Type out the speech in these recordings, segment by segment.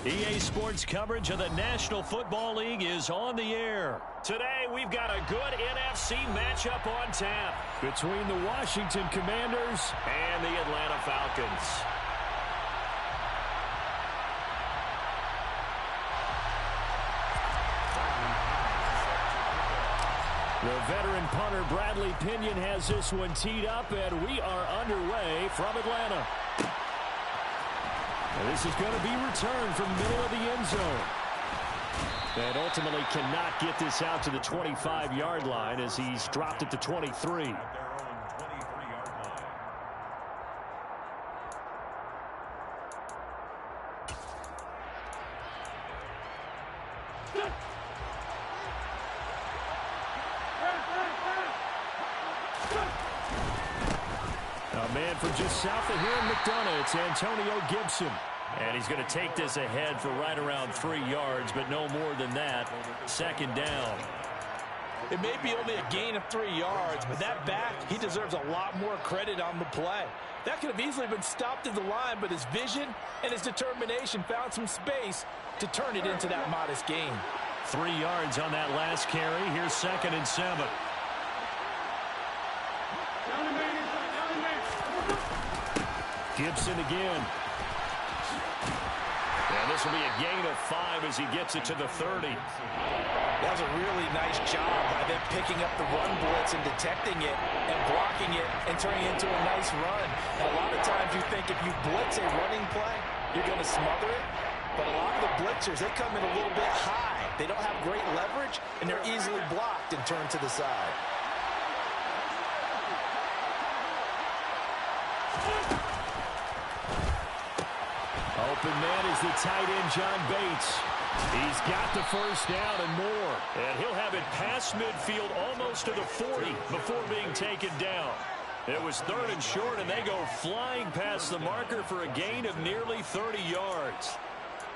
EA Sports coverage of the National Football League is on the air. Today, we've got a good NFC matchup on tap between the Washington Commanders and the Atlanta Falcons. The veteran punter Bradley Pinion has this one teed up, and we are underway from Atlanta. This is going to be returned from the middle of the end zone. And ultimately cannot get this out to the 25-yard line as he's dropped at the 23. A man from just south of here in McDonough, it's Antonio Gibson. And he's going to take this ahead for right around 3 yards, but no more than that. Second down. It may be only a gain of 3 yards, but that back, he deserves a lot more credit on the play. That could have easily been stopped at the line, but his vision and his determination found some space to turn it into that modest gain. 3 yards on that last carry. Here's 2nd and 7. Gibson again. And this will be a gain of 5 as he gets it to the 30. That was a really nice job by them picking up the run blitz and detecting it and blocking it and turning it into a nice run. And a lot of times you think if you blitz a running play, you're going to smother it. But a lot of the blitzers, they come in a little bit high. They don't have great leverage, and they're easily blocked and turned to the side. Open man is the tight end, John Bates. He's got the first down and more. And he'll have it past midfield almost to the 40 before being taken down. It was 3rd and short, and they go flying past the marker for a gain of nearly 30 yards.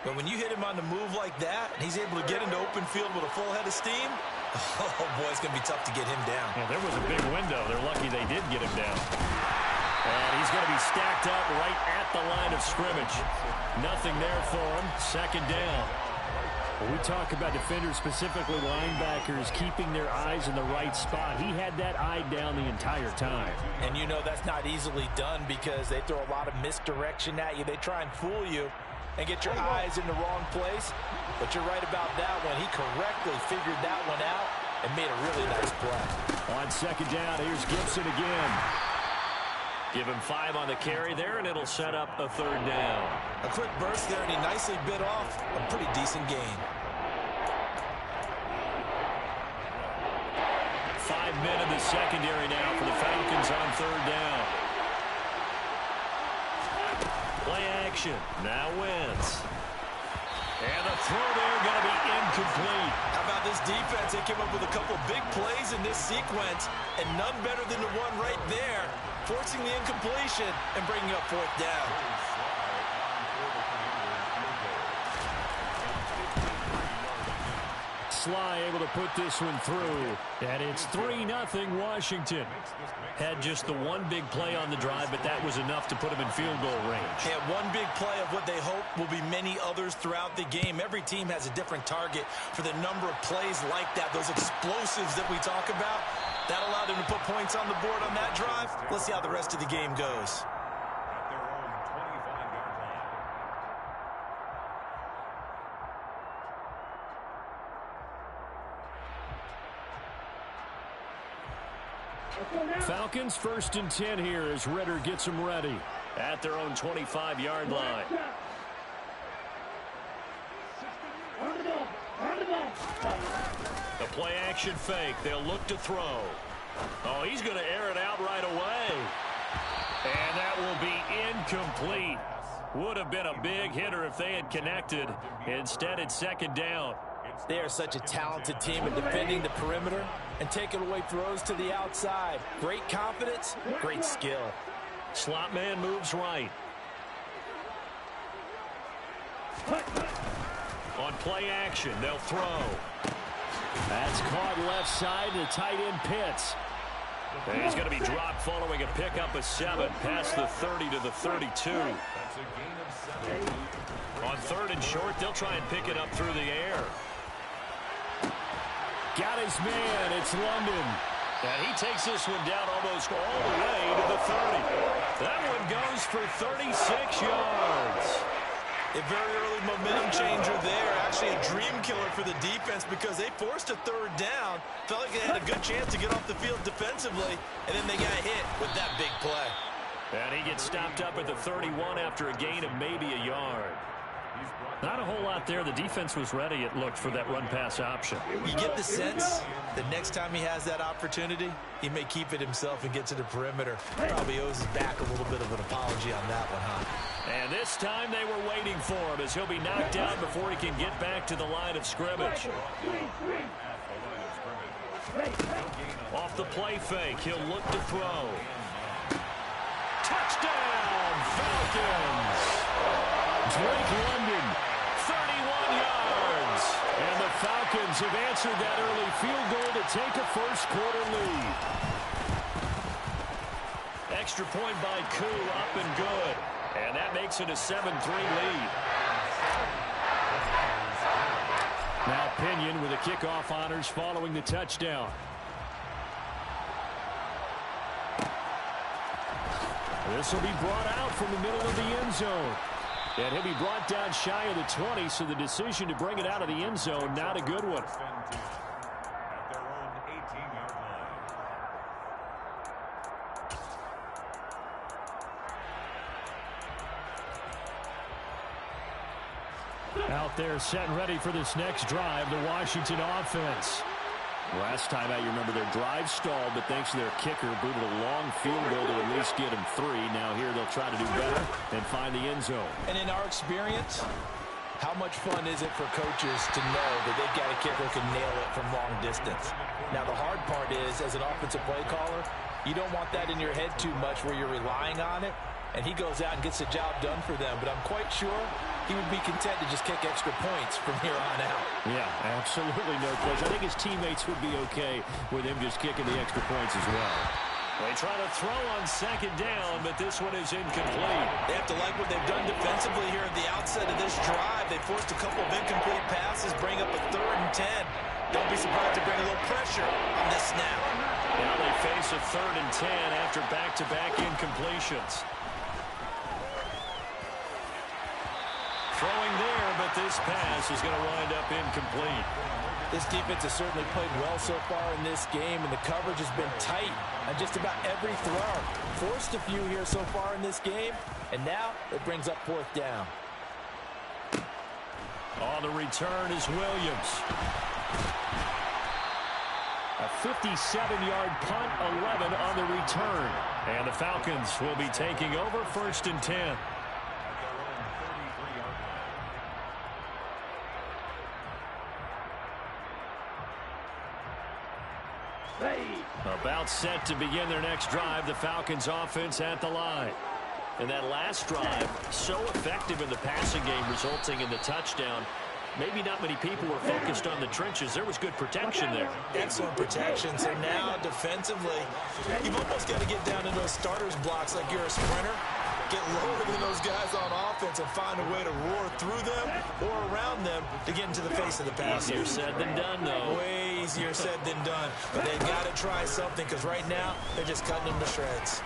But when you hit him on the move like that, and he's able to get into open field with a full head of steam, oh, boy, it's going to be tough to get him down. Yeah, there was a big window. They're lucky they did get him down. And he's going to be stacked up right at the line of scrimmage. Nothing there for him. 2nd down. When we talk about defenders, specifically linebackers, keeping their eyes in the right spot, he had that eye down the entire time. And you know that's not easily done because they throw a lot of misdirection at you. They try and fool you and get your eyes in the wrong place. But you're right about that one. He correctly figured that one out and made a really nice play. On 2nd down, here's Gibson again. Give him 5 on the carry there, and it'll set up a 3rd down. A quick burst there, and he nicely bit off a pretty decent gain. 5 men in the secondary now for the Falcons on 3rd down. Play action. Now Wentz. And the throw there going to be incomplete. How about this defense? They came up with a couple big plays in this sequence, and none better than the one right there, forcing the incompletion and bringing up 4th down. Sly able to put this one through. And it's 3-0 Washington. Had just the one big play on the drive, but that was enough to put him in field goal range. Yeah, one big play of what they hope will be many others throughout the game. Every team has a different target for the number of plays like that, those explosives that we talk about. That allowed him to put points on the board on that drive. Let's see how the rest of the game goes. Falcons 1st and 10 here as Ritter gets them ready at their own 25-yard line. The play action fake. They'll look to throw. Oh, he's going to air it out right away. And that will be incomplete. Would have been a big hitter if they had connected. Instead, it's 2nd down. They are such a talented team at defending the perimeter and taking away throws to the outside. Great confidence, great skill. Slot man moves right. On play action, they'll throw. That's caught left side to tight end Pitts. And he's going to be dropped following a pickup of 7 past the 30 to the 32. On 3rd and short, they'll try and pick it up through the air. Got his man. It's London. And he takes this one down almost all the way to the 30. That one goes for 36 yards. A very early momentum changer there. Actually a dream killer for the defense because they forced a 3rd down. Felt like they had a good chance to get off the field defensively, and then they got hit with that big play. And he gets stopped up at the 31 after a gain of maybe a yard. Not a whole lot there. The defense was ready, it looked, for that run-pass option. You get the sense that next time he has that opportunity, he may keep it himself and get to the perimeter. Probably owes his back a little bit of an apology on that one, huh? And this time they were waiting for him as he'll be knocked down before he can get back to the line of scrimmage. Off the play fake, he'll look to throw. Touchdown, Falcons! Drake London, 31 yards. And the Falcons have answered that early field goal to take a first-quarter lead. Extra point by Koo, up and good. And that makes it a 7-3 lead. Now Pinion with the kickoff honors following the touchdown. This will be brought out from the middle of the end zone. And he'll be brought down shy of the 20, so the decision to bring it out of the end zone, not a good one. Out there set and ready for this next drive, the Washington offense. Last time out, you remember their drive stalled, but thanks to their kicker, booted a long field goal to at least get them 3. Now here they'll try to do better and find the end zone. And in our experience, how much fun is it for coaches to know that they've got a kicker who can nail it from long distance? Now the hard part is, as an offensive play caller, you don't want that in your head too much where you're relying on it, and he goes out and gets the job done for them. But I'm quite sure he would be content to just kick extra points from here on out. Yeah, absolutely no question. I think his teammates would be okay with him just kicking the extra points as well. They try to throw on 2nd down, but this one is incomplete. They have to like what they've done defensively here at the outset of this drive. They forced a couple of incomplete passes, bring up a 3rd and 10. Don't be surprised to bring a little pressure on this snap. Now they face a 3rd and 10 after back-to-back incompletions. Throwing there, but this pass is going to wind up incomplete. This defense has certainly played well so far in this game, and the coverage has been tight on just about every throw. Forced a few here so far in this game, and now it brings up 4th down. On the return is Williams. A 57-yard punt, 11 on the return. And the Falcons will be taking over 1st and 10. About set to begin their next drive, the Falcons offense at the line. And that last drive, so effective in the passing game, resulting in the touchdown. Maybe not many people were focused on the trenches. There was good protection there. Excellent protection. So now, defensively, you've almost got to get down in those starters blocks like you're a sprinter. Get lower than those guys on offense and find a way to roar through them or around them to get into the face of the pass. Easier said than done, though. Way easier said than done. But they've got to try something because right now they're just cutting them to shreds.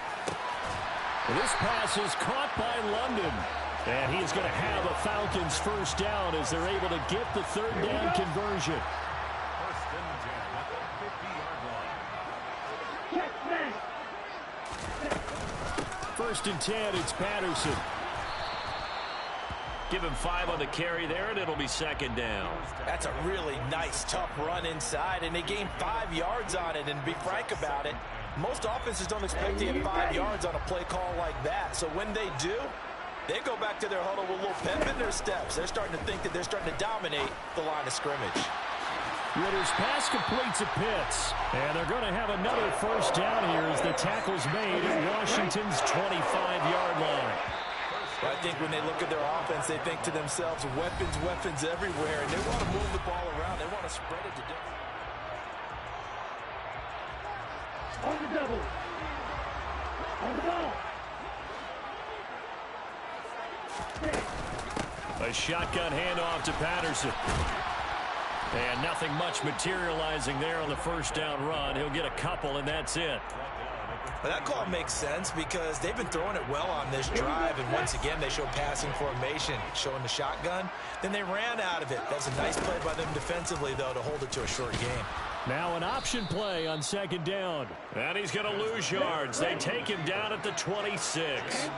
This pass is caught by London. And he is going to have a Falcons 1st down as they're able to get the 3rd down conversion. 1st and 10, it's Patterson. Give him 5 on the carry there, and it'll be 2nd down. That's a really nice, tough run inside, and they gained 5 yards on it. And to be frank about it, most offenses don't expect to get 5 yards on a play call like that. So when they do, they go back to their huddle with a little pep in their steps. They're starting to think that they're starting to dominate the line of scrimmage. Ritter's pass completes at Pitts. And they're going to have another 1st down here as the tackle's made at Washington's 25-yard line. I think when they look at their offense, they think to themselves, weapons, weapons everywhere. And they want to move the ball around. They want to spread it to different. On the double. On the ball. A shotgun handoff to Patterson. And nothing much materializing there on the first down run. He'll get a couple, and that's it. Well, that call makes sense because they've been throwing it well on this drive, and once again they show passing formation, showing the shotgun. Then they ran out of it. That's a nice play by them defensively, though, to hold it to a short game. Now an option play on second down. And he's going to lose yards. They take him down at the 26.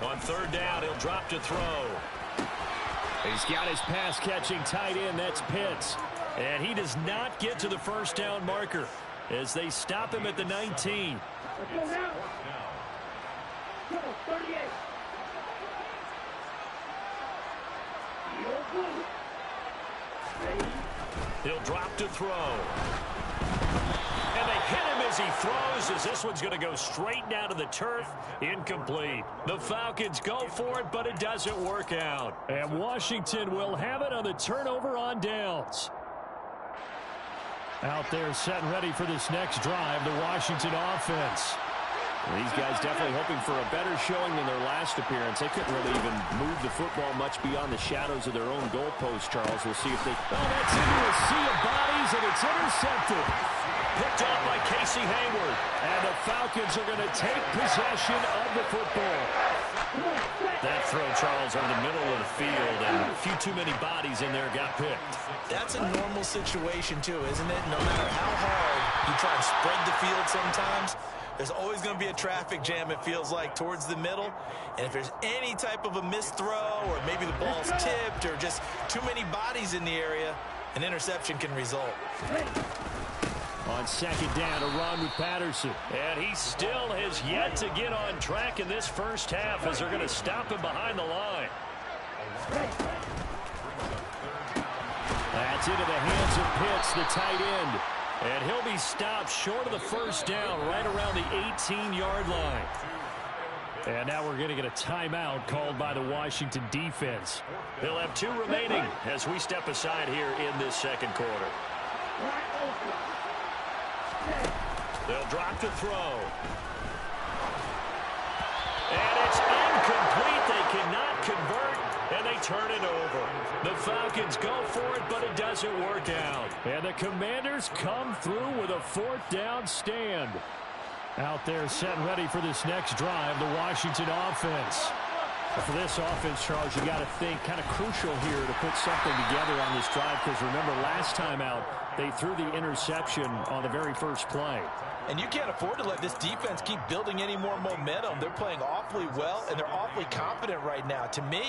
On third down, he'll drop to throw. He's got his pass-catching tight end. That's Pitts. And he does not get to the first down marker as they stop him at the 19. Let's go now. Go, 38. He'll drop to throw. And they hit him as he throws, as this one's going to go straight down to the turf. Incomplete. The Falcons go for it, but it doesn't work out. And Washington will have it on the turnover on downs. Out there set and ready for this next drive, the Washington offense. These guys definitely hoping for a better showing than their last appearance. They couldn't really even move the football much beyond the shadows of their own goalpost, Charles. We'll see if they... Oh, that's into a sea of bodies, and it's intercepted. Picked off by Casey Hayward. And the Falcons are going to take possession of the football. That throw, Charles, over the middle of the field, and a few too many bodies in there got picked. That's a normal situation, too, isn't it? No matter how hard you try and spread the field sometimes, there's always going to be a traffic jam, it feels like, towards the middle. And if there's any type of a missed throw, or maybe the ball's tipped, or just too many bodies in the area, an interception can result. On second down, a run with Patterson. And he still has yet to get on track in this first half as they're going to stop him behind the line. That's into the hands of Pitts, the tight end. And he'll be stopped short of the first down right around the 18-yard line. And now we're going to get a timeout called by the Washington defense. They'll have 2 remaining as we step aside here in this second quarter. They'll drop to throw. And it's incomplete. They cannot convert, and they turn it over. The Falcons go for it, but it doesn't work out. And the Commanders come through with a fourth down stand. Out there set and ready for this next drive, the Washington offense. For this offense, Charles, you got to think kind of crucial here to put something together on this drive, because remember last time out, they threw the interception on the very first play. And you can't afford to let this defense keep building any more momentum. They're playing awfully well, and they're awfully confident right now. To me,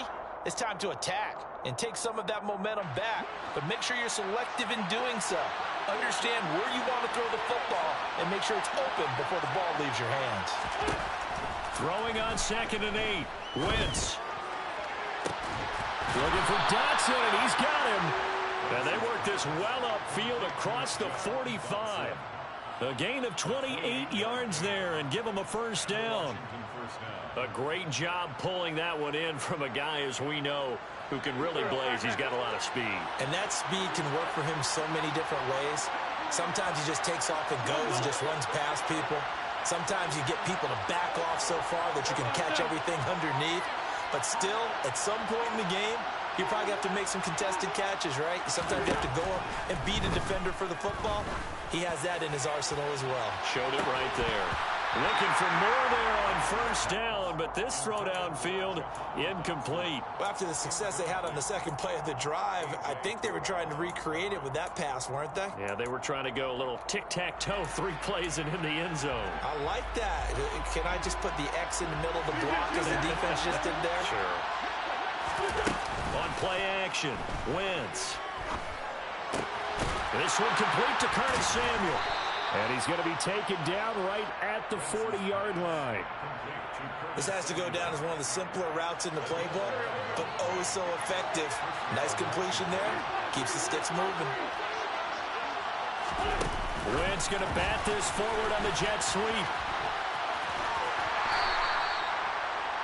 it's time to attack and take some of that momentum back, but make sure you're selective in doing so. Understand where you want to throw the football and make sure it's open before the ball leaves your hands. Throwing on 2nd and 8. Wentz. Looking for Dotson, and he's got him. And they work this well upfield across the 45. A gain of 28 yards there and give him a first down. A great job pulling that one in from a guy, as we know, who can really blaze. He's got a lot of speed. And that speed can work for him so many different ways. Sometimes he just takes off and goes and just runs past people. Sometimes you get people to back off so far that you can catch everything underneath. But still, at some point in the game, you probably have to make some contested catches, right? Sometimes you have to go up and beat a defender for the football. He has that in his arsenal as well. Showed it right there. Looking for more there on first down, but this throw downfield, incomplete. Well, after the success they had on the second play of the drive, I think they were trying to recreate it with that pass, weren't they? Yeah, they were trying to go a little tic-tac-toe, 3 plays and in the end zone. I like that. Can I just put the X in the middle of the block as the defense just did there? Sure. On play action, Wentz. This one complete to Curtis Samuel. And he's going to be taken down right at the 40-yard line. This has to go down as one of the simpler routes in the playbook, but oh so effective. Nice completion there. Keeps the sticks moving. Wentz going to bat this forward on the jet sweep.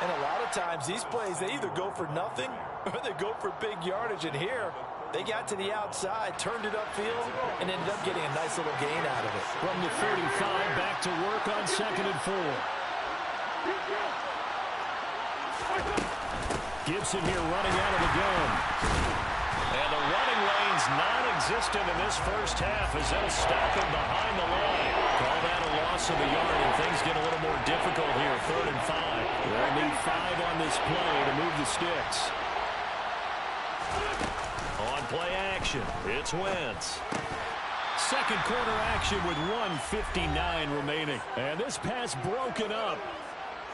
And a lot of times these plays, they either go for nothing or they go for big yardage. And here, They got to the outside, turned it upfield, and ended up getting a nice little gain out of it. From the 35, back to work on 2nd and 4. Gibson here running out of the gun. And the running lane's non-existent in this first half as they'll stop him behind the line. Call that a loss of a yard, and things get a little more difficult here, 3rd and 5. They'll need 5 on this play to move the sticks. On play action, it's Wentz. Second quarter action with 1:59 remaining. And this pass broken up.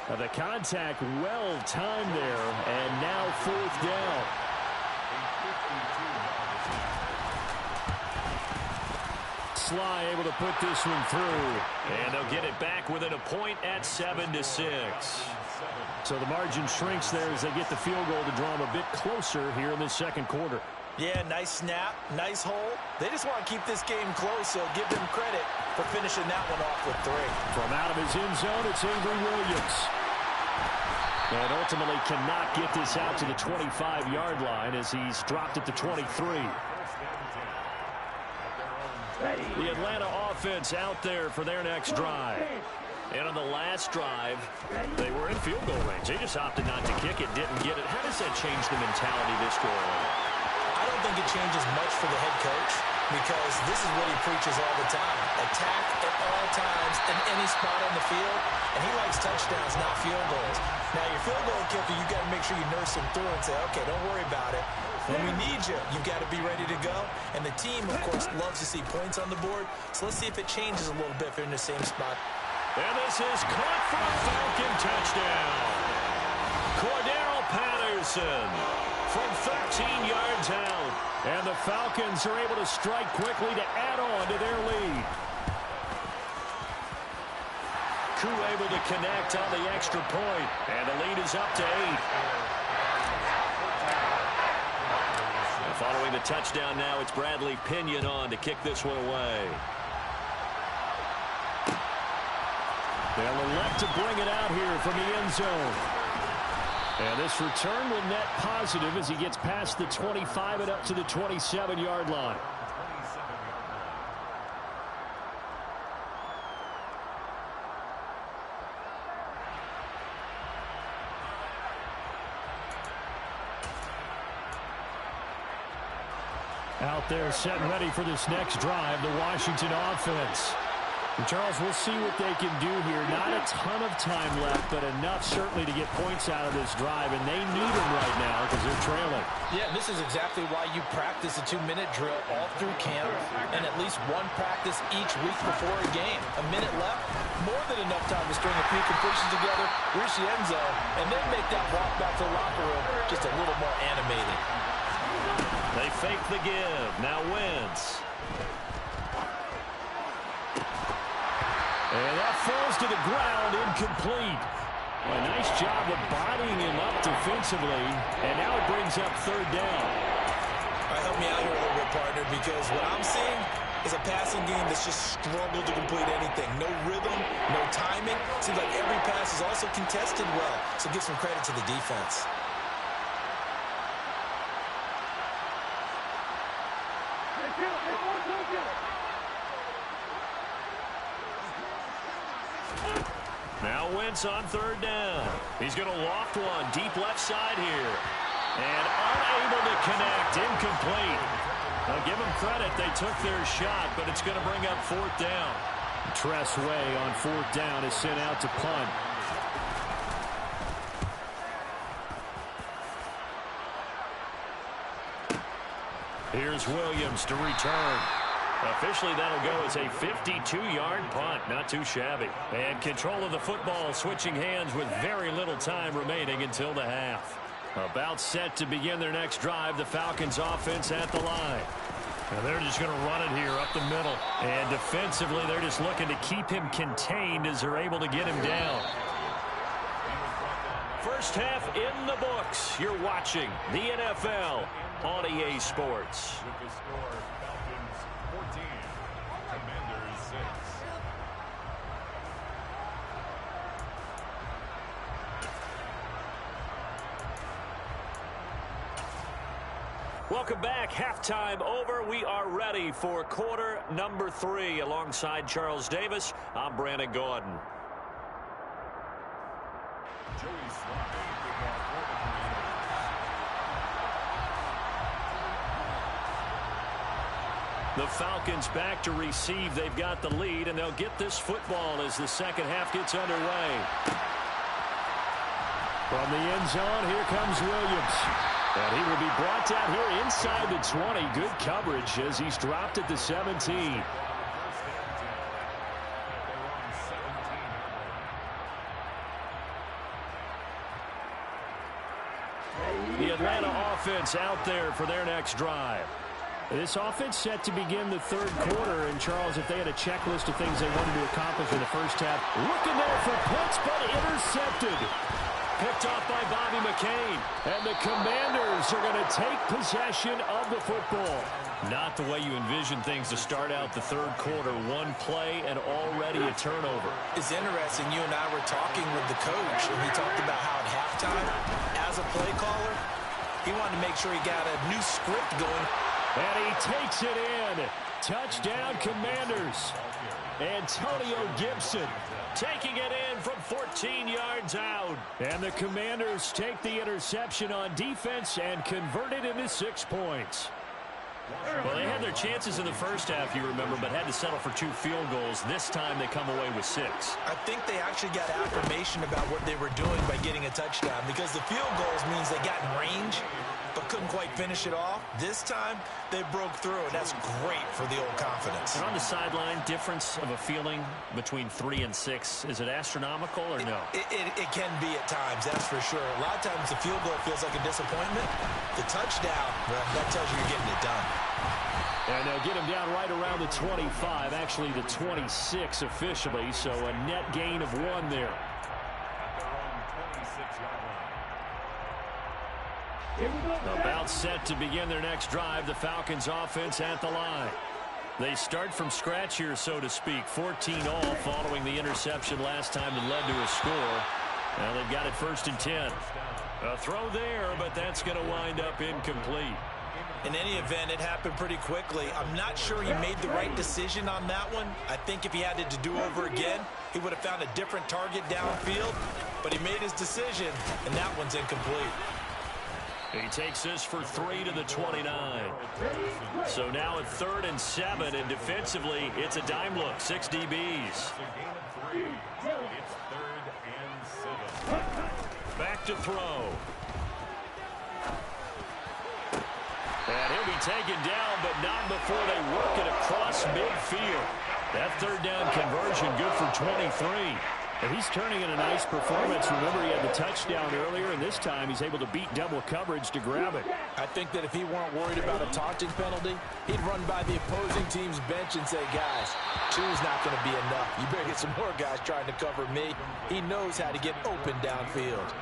The contact well timed there, and now 4th down. Sly able to put this one through. And they'll get it back within a point at 7-6. So the margin shrinks there as they get the field goal to draw them a bit closer here in the second quarter. Yeah, nice snap, nice hole. They just want to keep this game close, so give them credit for finishing that one off with 3. From out of his end zone, it's Avery Williams. And ultimately cannot get this out to the 25-yard line as he's dropped at the 23. The Atlanta offense out there for their next drive. And on the last drive, they were in field goal range. They just opted not to kick it, didn't get it. How does that change the mentality this go on? I don't think it changes much for the head coach because this is what he preaches all the time. Attack at all times in any spot on the field, and he likes touchdowns, not field goals. Now, your field goal kicker, you got to make sure you nurse him through and say, okay, don't worry about it. When we need you, you got to be ready to go. And the team, of course, loves to see points on the board. So let's see if it changes a little bit if they're in the same spot. And this is caught for a Falcon touchdown. Cordero Patterson from 13 yards out. And the Falcons are able to strike quickly to add on to their lead. Koo able to connect on the extra point. And the lead is up to 8. And following the touchdown now, it's Bradley Pinion on to kick this one away. They'll elect to bring it out here from the end zone. And this return will net positive as he gets past the 25 and up to the 27-yard line. Out there set and ready for this next drive, the Washington offense. And Charles, we'll see what they can do here. Not a ton of time left, but enough certainly to get points out of this drive, and they need them right now because they're trailing. Yeah, this is exactly why you practice a 2-minute drill all through camp and at least one practice each week before a game. A minute left, more than enough time to string a few completions together, reach the end zone, and then make that walk back to the locker room just a little more animated. They fake the give. Now Wentz. And that falls to the ground, incomplete. A nice job of bodying him up defensively, and now it brings up 3rd down. All right, help me out here a little bit, partner, because what I'm seeing is a passing game that's just struggled to complete anything. No rhythm, no timing. Seems like every pass is also contested well, so give some credit to the defense. Now Wentz on 3rd down. He's going to loft one deep left side here. And unable to connect, incomplete. I'll give them credit, they took their shot, but it's going to bring up 4th down. Tress Way on 4th down is sent out to punt. Here's Williams to return. Officially, that'll go as a 52-yard punt. Not too shabby. And control of the football switching hands with very little time remaining until the half. About set to begin their next drive, the Falcons offense at the line. And they're just going to run it here up the middle. And defensively, they're just looking to keep him contained as they're able to get him down. First half in the books. You're watching the NFL on EA Sports. With the score, Falcons 14, Commanders 6. Welcome back. Halftime over. We are ready for quarter number 3. Alongside Charles Davis, I'm Brandon Gaudin. Joey Slye with our quarter. The Falcons back to receive. They've got the lead, and they'll get this football as the second half gets underway. From the end zone, here comes Williams. And he will be brought down here inside the 20. Good coverage as he's dropped at the 17. The Atlanta offense out there for their next drive. This offense set to begin the third quarter. And, Charles, if they had a checklist of things they wanted to accomplish in the first half, looking there for Pitts, but intercepted. Picked off by Bobby McCain. And the Commanders are going to take possession of the football. Not the way you envision things to start out the third quarter. One play and already a turnover. It's interesting. You and I were talking with the coach, and he talked about how at halftime, as a play caller, he wanted to make sure he got a new script going. And he takes it in. Touchdown, Commanders. Antonio Gibson taking it in from 14 yards out. And the Commanders take the interception on defense and convert it into 6 points. Well, they had their chances in the first half, you remember, but had to settle for 2 field goals. This time they come away with 6. I think they actually got affirmation about what they were doing by getting a touchdown, because the field goals means they got in range but couldn't quite finish it off. This time, they broke through, and that's great for the old confidence. And on the sideline, difference of a feeling between 3 and 6, is it astronomical or no? It can be at times, that's for sure. A lot of times the field goal feels like a disappointment. The touchdown, well, that tells you you're getting it done. And they'll get him down right around the 25, actually the 26 officially, so a net gain of 1 there. About set to begin their next drive, the Falcons offense at the line. They start from scratch here, so to speak. 14 all following the interception last time that led to a score. Now they've got it 1st and 10. A throw there, but that's going to wind up incomplete. In any event, it happened pretty quickly. I'm not sure he made the right decision on that one. I think if he had to do over again, he would have found a different target downfield. But he made his decision, and that one's incomplete. He takes this for 3 to the 29. So now at 3rd and 7, and defensively, it's a dime look. 6 DBs. It's 3rd and 7. Back to throw. And he'll be taken down, but not before they work it across midfield. That 3rd down conversion good for 23. And he's turning in a nice performance. Remember, he had the touchdown earlier, and this time he's able to beat double coverage to grab it. I think that if he weren't worried about a taunting penalty, he'd run by the opposing team's bench and say, guys, 2's not going to be enough. You better get some more guys trying to cover me. He knows how to get open downfield.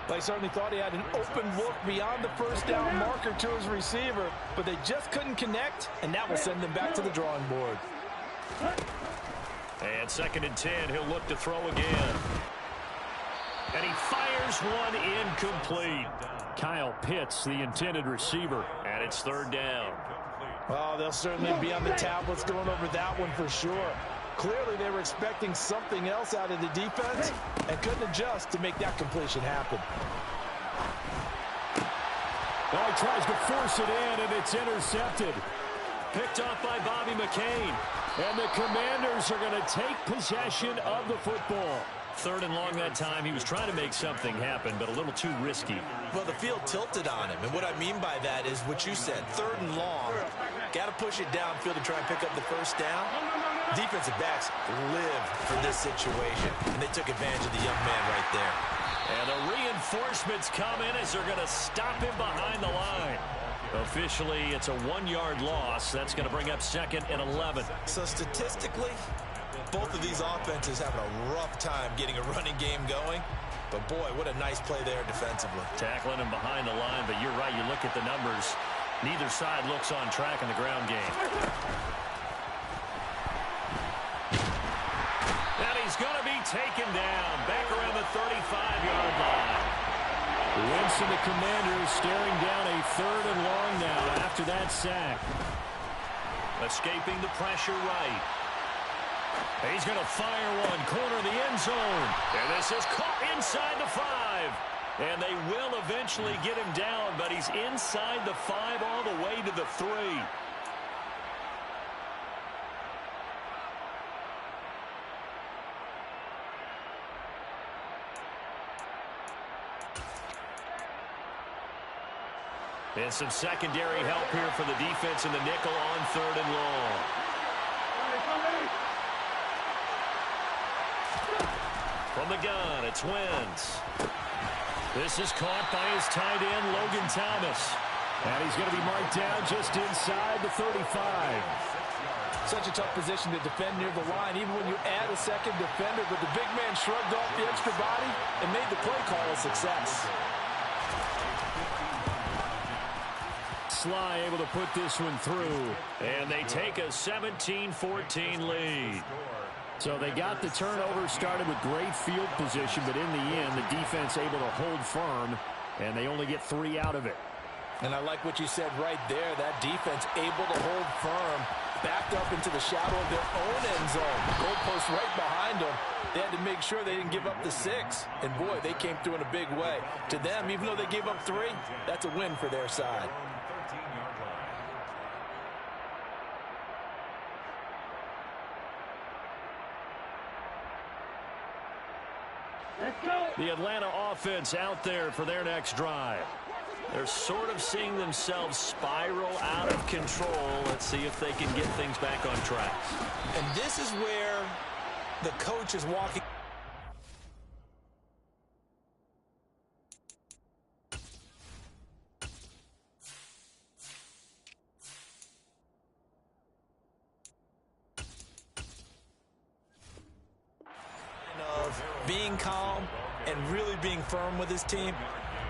They certainly thought he had an open look beyond the 1st down marker to his receiver, but they just couldn't connect, and that will send them back to the drawing board. And 2nd and 10, he'll look to throw again. And he fires one incomplete. Kyle Pitts, the intended receiver, and it's 3rd down. Oh, they'll certainly be on the tablets going over that one for sure. Clearly, they were expecting something else out of the defense and couldn't adjust to make that completion happen. Oh, he tries to force it in, and it's intercepted. Picked off by Bobby McCain. And the Commanders are going to take possession of the football. 3rd and long that time. He was trying to make something happen, but a little too risky. Well, the field tilted on him, and what I mean by that is what you said. 3rd and long. Got to push it downfield to try and pick up the 1st down. Defensive backs live for this situation, and they took advantage of the young man right there. And the reinforcements come in as they're going to stop him behind the line. Officially, it's a 1-yard loss. That's going to bring up 2nd and 11. So statistically, both of these offenses having a rough time getting a running game going. But boy, what a nice play there defensively. Tackling him behind the line, but you're right. You look at the numbers. Neither side looks on track in the ground game. And he's going to be taken down back around the 35-yard line. Wentz and the Commanders staring down a 3rd and long now after that sack. Escaping the pressure right. He's going to fire one, corner of the end zone. And this is caught inside the 5. And they will eventually get him down, but he's inside the 5 all the way to the 3. And some secondary help here for the defense in the nickel on 3rd and long. From the gun, it's Wentz. This is caught by his tight end, Logan Thomas. And he's going to be marked down just inside the 35. Such a tough position to defend near the line, even when you add a second defender. But the big man shrugged off the extra body and made the play call a success. Sly able to put this one through. And they take a 17-14 lead. So they got the turnover started with great field position, but in the end, the defense able to hold firm, and they only get 3 out of it. And I like what you said right there. That defense able to hold firm, backed up into the shadow of their own end zone. Goalpost right behind them. They had to make sure they didn't give up the 6. And, boy, they came through in a big way. To them, even though they gave up 3, that's a win for their side. The Atlanta offense out there for their next drive. They're sort of seeing themselves spiral out of control. Let's see if they can get things back on track. And this is where the coach is walking. Of being calm and really being firm with his team.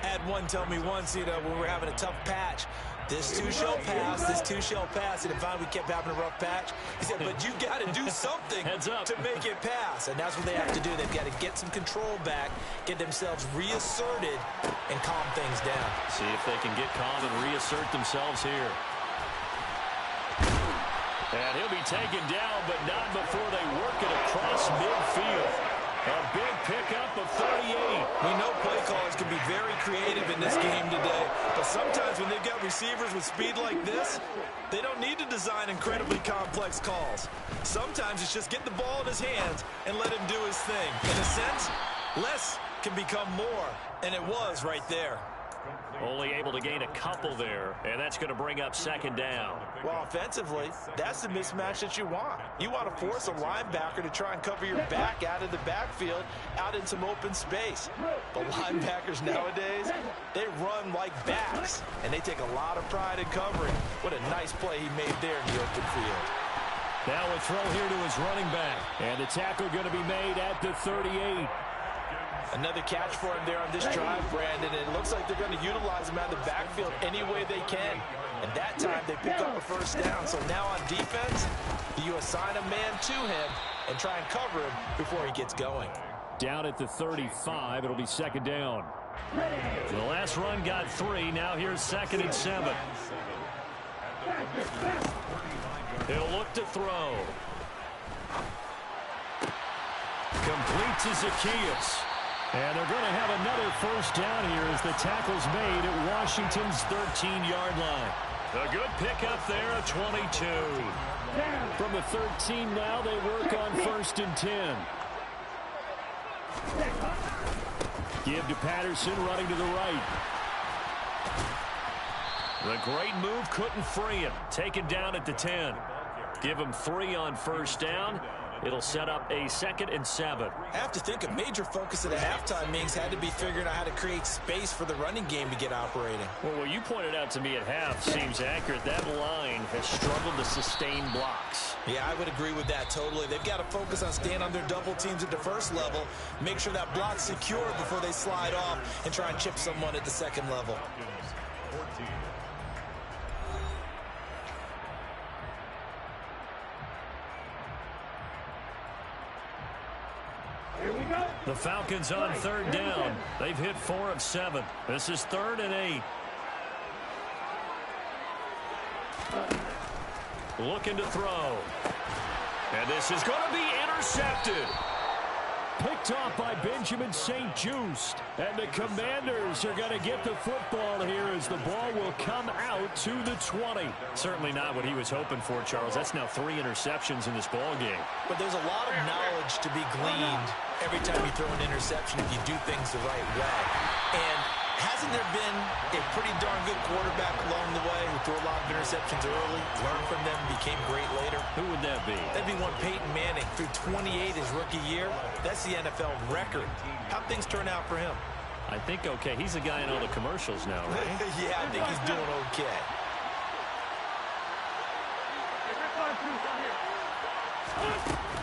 I had one tell me once, when we were having a tough patch, this too shall pass, this too shall pass. And finally we kept having a rough patch. He said, but you got to do something to make it pass. And that's what they have to do. They've got to get some control back, get themselves reasserted, and calm things down. See if they can get calm and reassert themselves here. And he'll be taken down, but not before they work it across midfield. A big pickup of 38. We know play callers can be very creative in this game today, but sometimes when they've got receivers with speed like this, they don't need to design incredibly complex calls. Sometimes it's just get the ball in his hands and let him do his thing. In a sense, less can become more, and it was right there. Only able to gain a couple there, and that's going to bring up 2nd down. Well, offensively, that's the mismatch that you want. You want to force a linebacker to try and cover your back out of the backfield, out in some open space. But linebackers nowadays, they run like backs, and they take a lot of pride in covering. What a nice play he made there in the open field. Now a throw here to his running back. And the tackle going to be made at the 38. Another catch for him there on this drive, Brandon. And it looks like they're going to utilize him out of the backfield any way they can. And that time they pick up a 1st down. So now on defense, you assign a man to him and try and cover him before he gets going. Down at the 35, it'll be 2nd down. The last run got 3. Now here's 2nd and 7. He'll look to throw. Complete to Zaccheaus. And they're going to have another 1st down here as the tackle's made at Washington's 13-yard line. A good pickup there at 22. From the 13 now, they work on 1st and 10. Give to Patterson running to the right. The great move couldn't free him. Taken down at the 10. Give him 3 on 1st down. It'll set up a 2nd and 7. I have to think a major focus of the halftime meetings had to be figuring out how to create space for the running game to get operating. Well, what you pointed out to me at half seems accurate. That line has struggled to sustain blocks. Yeah, I would agree with that totally. They've got to focus on staying on their double teams at the 1st level, make sure that block's secure before they slide off and try and chip someone at the 2nd level. Here we go. The Falcons on third down. They've hit 4 of 7. This is 3rd and 8. Looking to throw. And this is going to be intercepted. Picked off by Benjamin St-Juste. And the Commanders are going to get the football here as the ball will come out to the 20. Certainly not what he was hoping for, Charles. That's now 3 interceptions in this ball game. But there's a lot of knowledge to be gleaned every time you throw an interception if you do things the right way. And hasn't there been a pretty darn good quarterback along the way who threw a lot of interceptions early, learned from them, became great later? Who would that be? That'd be one Peyton Manning. Threw 28 his rookie year. That's the NFL record. How'd things turn out for him? I think okay. He's the guy in all the commercials now, right? Yeah, I think he's doing okay.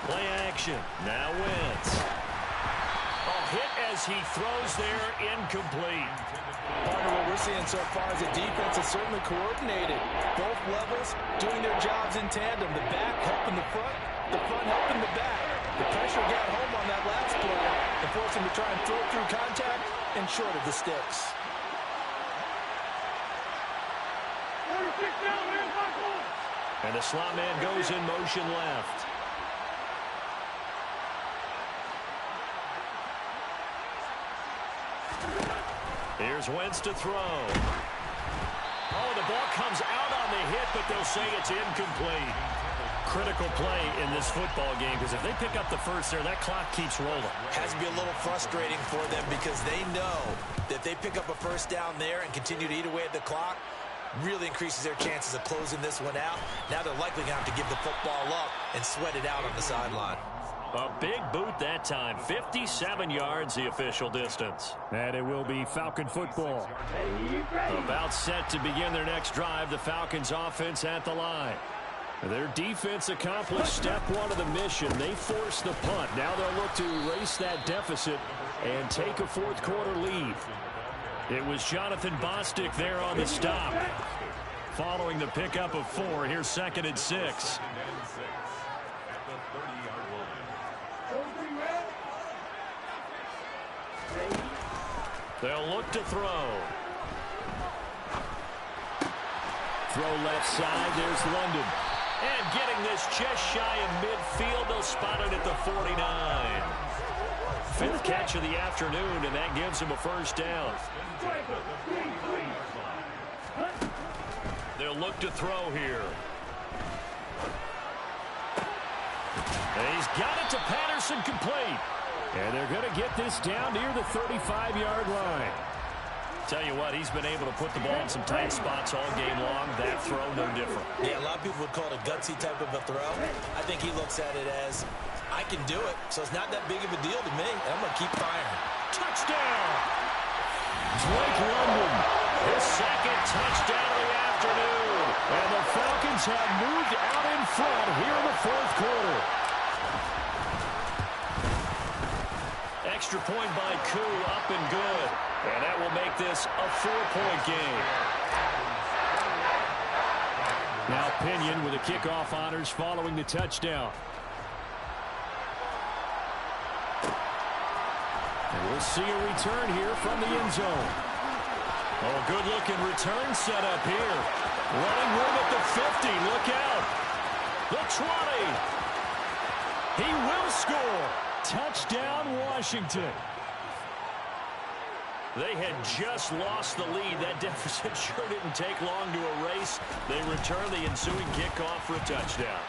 Play action. Now Wentz. A hit as he throws there, incomplete. Part of what we're seeing so far is the defense is certainly coordinated. Both levels doing their jobs in tandem. The back helping the front helping the back. The pressure got home on that last play and forced him to try and throw through contact and short of the sticks. And the slot man goes in motion left. Here's Wentz to throw. Oh, the ball comes out on the hit, but they'll say it's incomplete. Critical play in this football game because if they pick up the first there, that clock keeps rolling. Has to be a little frustrating for them because they know that they pick up a first down there and continue to eat away at the clock, really increases their chances of closing this one out. Now they're likely going to have to give the football up and sweat it out on the sideline. A big boot that time. 57 yards, the official distance. And it will be Falcon football. About set to begin their next drive. The Falcons offense at the line. Their defense accomplished step 1 of the mission. They forced the punt. Now they'll look to erase that deficit and take a fourth-quarter lead. It was Jonathan Bostic there on the stop. Following the pickup of 4, here's 2nd and 6. They'll look to throw. Throw left side. There's London. And getting this just shy of midfield. They'll spot it at the 49. 5th catch of the afternoon, and that gives him a first down. They'll look to throw here. And he's got it to Patterson, complete. And they're going to get this down near the 35-yard line. Tell you what, he's been able to put the ball in some tight spots all game long. That throw, no different. Yeah, a lot of people would call it a gutsy type of a throw. I think he looks at it as, I can do it, so it's not that big of a deal to me, and I'm going to keep firing. Touchdown! Drake London, his 2nd touchdown of the afternoon. And the Falcons have moved out in front here in the 4th quarter. Extra point by Koo, up and good. And that will make this a 4-point game. Now Pinion with the kickoff honors following the touchdown. And we'll see a return here from the end zone. Oh, good-looking return set up here. Running room at the 50. Look out. The 20. He will score. Touchdown, Washington. They had just lost the lead. That deficit sure didn't take long to erase. They return the ensuing kickoff for a touchdown.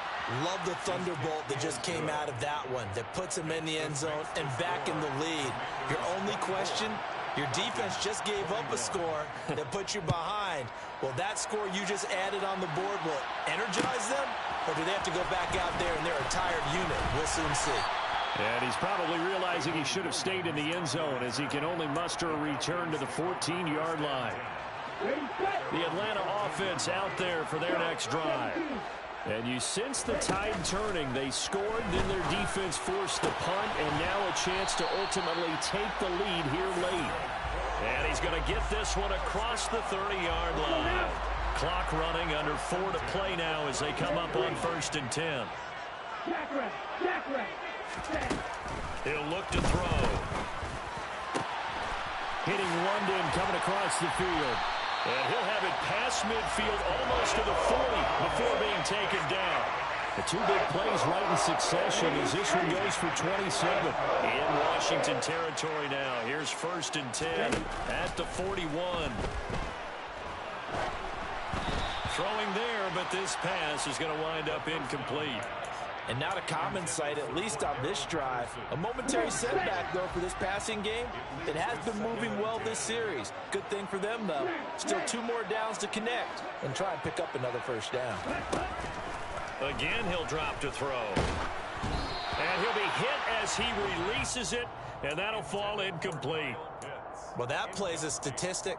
Love the thunderbolt that just came out of that one that puts them in the end zone and back in the lead. Your only question, your defense just gave up a score that put you behind. Well, that score you just added on the board will energize them, or do they have to go back out there and they're a tired unit? We'll soon see. And he's probably realizing he should have stayed in the end zone as he can only muster a return to the 14-yard line. The Atlanta offense out there for their next drive. And you sense the tide turning. They scored, then their defense forced the punt, and now a chance to ultimately take the lead here late. And he's going to get this one across the 30-yard line. Clock running, under 4 to play now as they come up on 1st and 10. He'll look to throw. hitting London coming across the field. And he'll have it past midfield almost to the 40 before being taken down. The two big plays right in succession as this one goes for 27. In Washington territory now. Here's 1st and 10 at the 41. Throwing there, but this pass is going to wind up incomplete. And not a common sight, at least on this drive. A momentary setback, though, for this passing game. It has been moving well this series. Good thing for them, though. Still 2 more downs to connect and try and pick up another first down. Again, he'll drop to throw. And he'll be hit as he releases it, and that'll fall incomplete. Well, that play's a statistic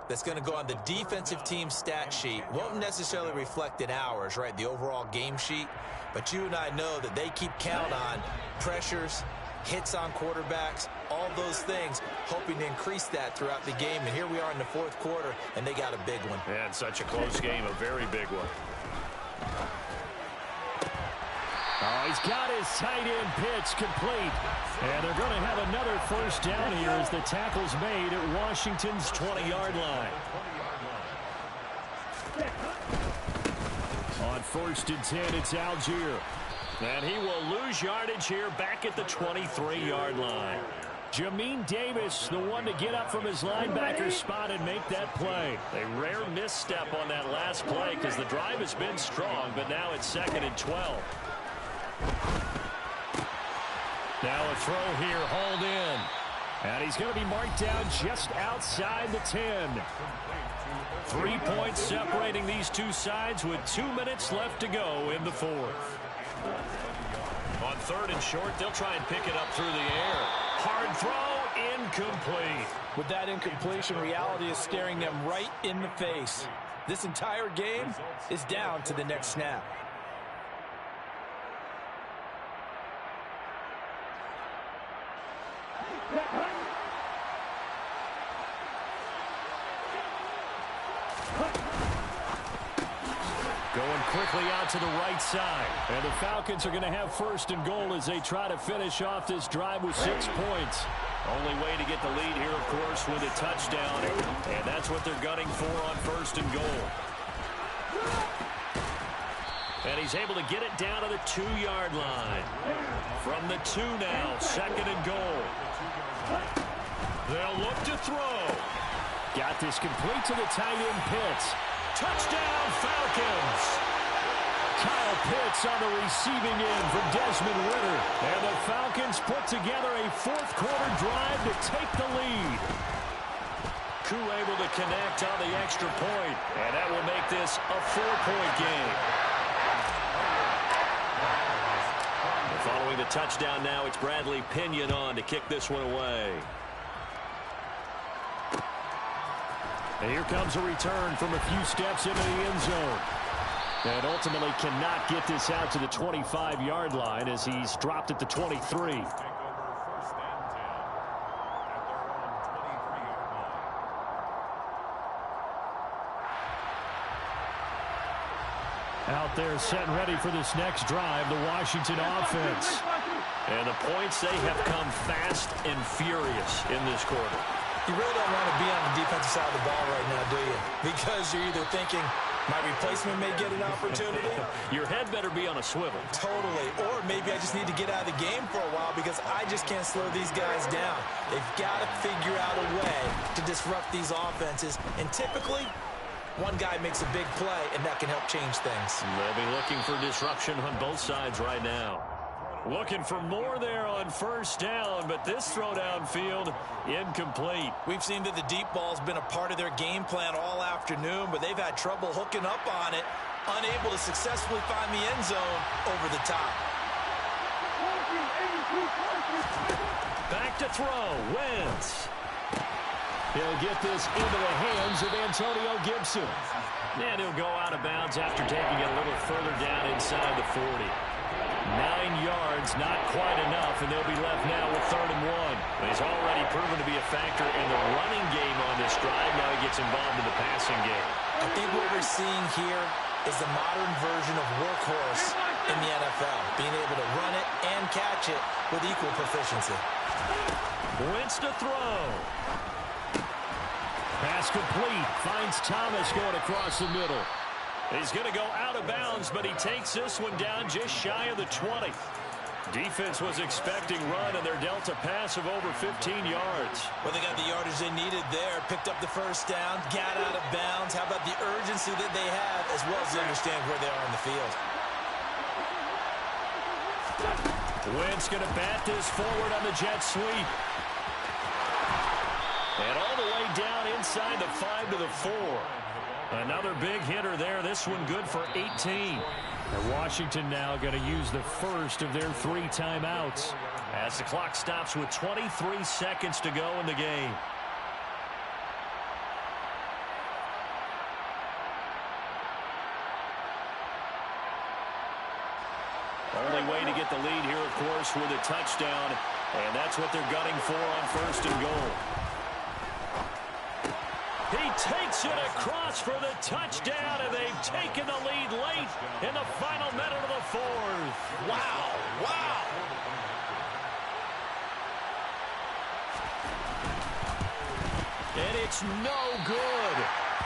that's going to go on the defensive team stat sheet. Won't necessarily reflect in ours, right, the overall game sheet. But you and I know that they keep count on pressures, hits on quarterbacks, all those things, hoping to increase that throughout the game. And here we are in the 4th quarter, and they got a big one. And such a close game, a very big one. Oh, he's got his tight end pitch complete. And they're going to have another first down here as the tackle's made at Washington's 20-yard line. On 1st and 10, it's Algier. And he will lose yardage here back at the 23-yard line. Jamin Davis, the one to get up from his linebacker spot and make that play. A rare misstep on that last play because the drive has been strong, but now it's 2nd and 12. Now a throw here, hauled in. And he's going to be marked down just outside the 10. 3 points separating these two sides with 2 minutes left to go in the 4th. On 3rd and short, they'll try and pick it up through the air. Hard throw, incomplete. With that incompletion, reality is staring them right in the face. This entire game is down to the next snap. Going quickly out to the right side. And the Falcons are going to have 1st and goal as they try to finish off this drive with 6 points. Only way to get the lead here, of course, with a touchdown. And that's what they're gunning for on 1st and goal. And he's able to get it down to the 2-yard line. From the 2 now, 2nd and goal. They'll look to throw. Got this complete to the tight end Pitts. Touchdown, Falcons. Kyle Pitts on the receiving end for Desmond Ridder. And the Falcons put together a 4th quarter drive to take the lead. Koo able to connect on the extra point. And that will make this a 4-point game. Following the touchdown now, it's Bradley Pinion on to kick this one away. And here comes a return from a few steps into the end zone. And ultimately cannot get this out to the 25-yard line as he's dropped at the 23. Out there set and ready for this next drive, the Washington offense. And the points, they have come fast and furious in this quarter. You really don't want to be on the defensive side of the ball right now, do you? Because you're either thinking, my replacement may get an opportunity. Your head better be on a swivel. Totally. Or maybe I just need to get out of the game for a while because I just can't slow these guys down. They've got to figure out a way to disrupt these offenses. And typically, one guy makes a big play, and that can help change things. They'll be looking for disruption on both sides right now. Looking for more there on 1st down, but this throw downfield, incomplete. We've seen that the deep ball's been a part of their game plan all afternoon, but they've had trouble hooking up on it, unable to successfully find the end zone over the top. Back to throw, Wentz. He'll get this into the hands of Antonio Gibson. And he'll go out of bounds after taking it a little further down inside the 40. 9 yards, not quite enough, and they'll be left now with 3rd and 1. He's already proven to be a factor in the running game on this drive. Now he gets involved in the passing game. I think what we're seeing here is the modern version of workhorse in the NFL, being able to run it and catch it with equal proficiency. Wentz to throw. Pass complete. Finds Thomas going across the middle. He's going to go out of bounds, but he takes this one down just shy of the 20. Defense was expecting run, and they're dealt a pass of over 15 yards. Well, they got the yardage they needed there. Picked up the first down, got out of bounds. How about the urgency that they have, as well as they understand where they are on the field. Wentz going to bat this forward on the jet sweep. And all the way down inside the 5 to the 4. Another big hitter there. This one good for 18. And Washington now going to use the first of their 3 timeouts. As the clock stops with 23 seconds to go in the game. Only way to get the lead here, of course, with a touchdown. And that's what they're gunning for on 1st and goal. He takes it across for the touchdown, and they've taken the lead late in the final minute of the 4th. Wow, wow. And it's no good.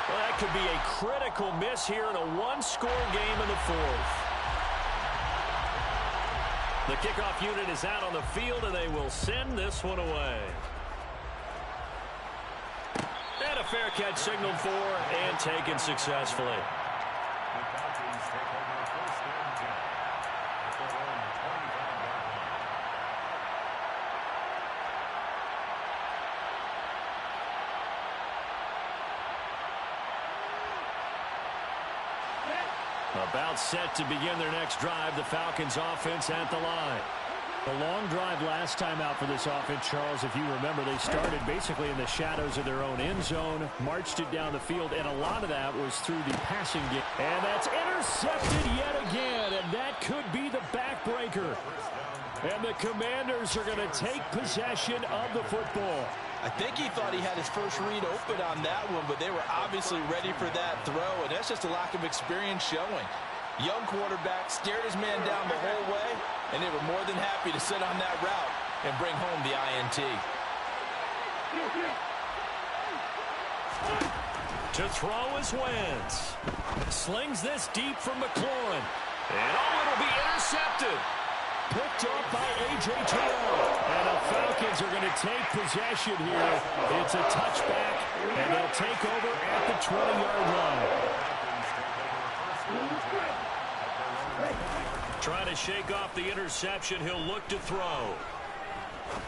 Well, that could be a critical miss here in a one-score game in the 4th. The kickoff unit is out on the field, and they will send this one away. And a fair catch signaled for and taken successfully. About set to begin their next drive. The Falcons offense at the line. The long drive last time out for this offense, Charles, if you remember, they started basically in the shadows of their own end zone, marched it down the field, and a lot of that was through the passing game. And that's intercepted yet again, and that could be the backbreaker. And the Commanders are going to take possession of the football. I think he thought he had his first read open on that one, but they were obviously ready for that throw, and that's just a lack of experience showing. Young quarterback stared his man down the whole way, and they were more than happy to sit on that route and bring home the INT. To throw is Wentz. Slings this deep from McLaurin. And it'll be intercepted. Picked up by A.J. Terrell. And the Falcons are going to take possession here. It's a touchback, and they'll take over at the 20-yard line. Trying to shake off the interception. He'll look to throw.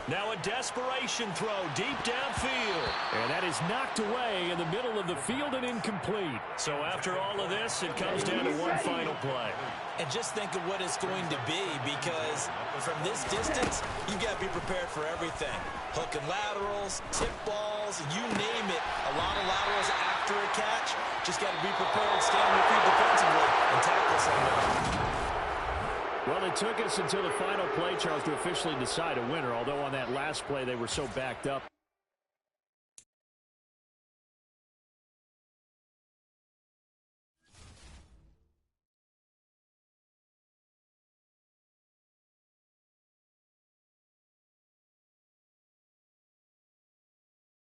Now a desperation throw deep downfield. And that is knocked away in the middle of the field and incomplete. So after all of this, it comes down to one final play. And just think of what it's going to be, because from this distance, you've got to be prepared for everything. Hook and laterals, tip balls, you name it. A lot of laterals after a catch. Just got to be prepared, stay on your feet defensively, and tackle somebody. Well, it took us until the final play, Charles, to officially decide a winner, although on that last play they were so backed up.